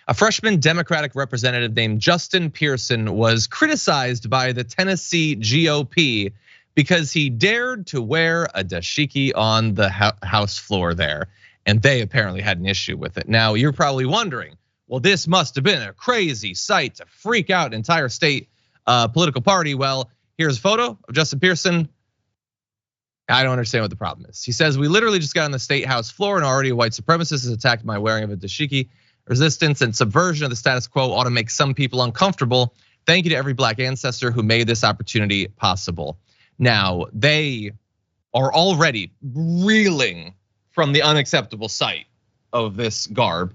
A freshman Democratic representative named Justin Pearson was criticized by the Tennessee GOP because he dared to wear a dashiki on the House floor there. And they apparently had an issue with it. Now, you're probably wondering, well, this must have been a crazy sight to freak out an entire state political party. Well, here's a photo of Justin Pearson. I don't understand what the problem is. He says, we literally just got on the state house floor and already a white supremacist is attacked my wearing of a dashiki. Resistance and subversion of the status quo ought to make some people uncomfortable. Thank you to every Black ancestor who made this opportunity possible. Now, they are already reeling from the unacceptable sight of this garb.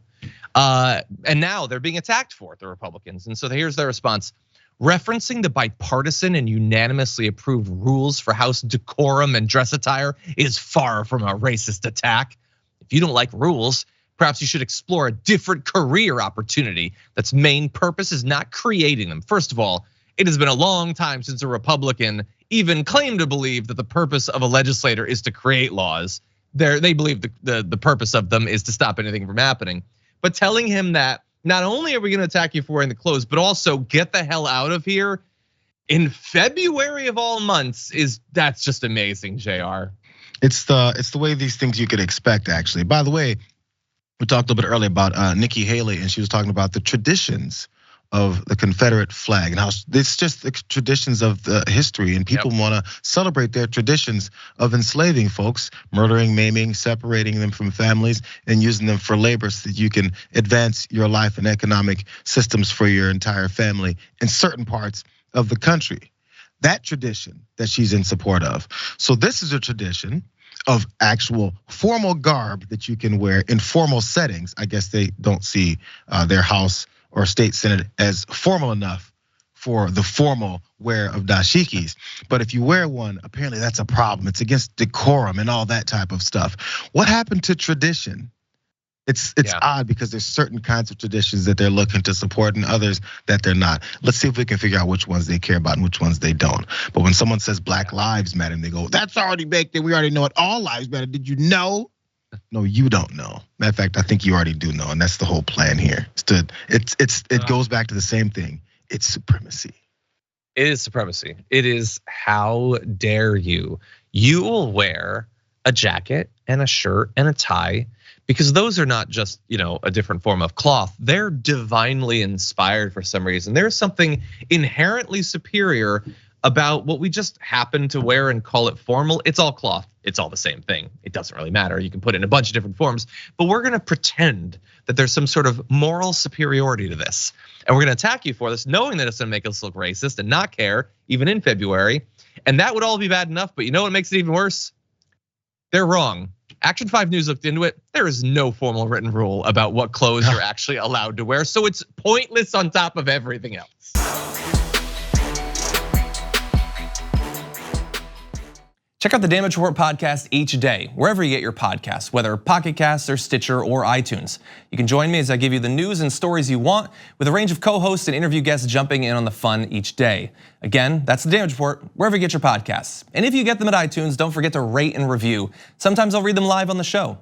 And now they're being attacked for it, the Republicans. And so here's their response. Referencing the bipartisan and unanimously approved rules for House decorum and dress attire is far from a racist attack. If you don't like rules, perhaps you should explore a different career opportunity that's main purpose is not creating them. First of all, it has been a long time since a Republican even claimed to believe that the purpose of a legislator is to create laws. They believe the purpose of them is to stop anything from happening. But telling him that not only are we gonna attack you for wearing the clothes, but also get the hell out of here in February of all months that's just amazing, JR. It's the way these things you could expect, actually. By the way, we talked a little bit earlier about Nikki Haley, and she was talking about the traditions of the Confederate flag and how it's just the traditions of the history, and people want to celebrate their traditions of enslaving folks, murdering, maiming, separating them from families, and using them for labor so that you can advance your life and economic systems for your entire family in certain parts of the country. That tradition that she's in support of. So this is a tradition of actual formal garb that you can wear in formal settings. I guess they don't see their House or state senate as formal enough for the formal wear of dashikis. But if you wear one, apparently that's a problem. It's against decorum and all that type of stuff. What happened to tradition? It's odd because there's certain kinds of traditions that they're looking to support and others that they're not. Let's see if we can figure out which ones they care about and which ones they don't. But when someone says Black Lives Matter and they go, that's already baked in, we already know it, all lives matter. Did you know? No, you don't know. Matter of fact, I think you already do know, and that's the whole plan here. It goes back to the same thing. It's supremacy. It is supremacy. It is how dare you? You will wear a jacket and a shirt and a tie because those are not just, a different form of cloth. They're divinely inspired for some reason. There's something inherently superior about what we just happen to wear and call it formal. It's all cloth. It's all the same thing. It doesn't really matter. You can put it in a bunch of different forms, but we're gonna pretend that there's some sort of moral superiority to this. And we're gonna attack you for this, knowing that it's gonna make us look racist and not care, even in February. And that would all be bad enough, but you know what makes it even worse? They're wrong. Action 5 News looked into it. There is no formal written rule about what clothes you're actually allowed to wear. So it's pointless on top of everything else. Check out the Damage Report podcast each day, wherever you get your podcasts, whether Pocket Casts or Stitcher or iTunes. You can join me as I give you the news and stories you want, with a range of co-hosts and interview guests jumping in on the fun each day. Again, that's the Damage Report, wherever you get your podcasts. And if you get them at iTunes, don't forget to rate and review. Sometimes I'll read them live on the show.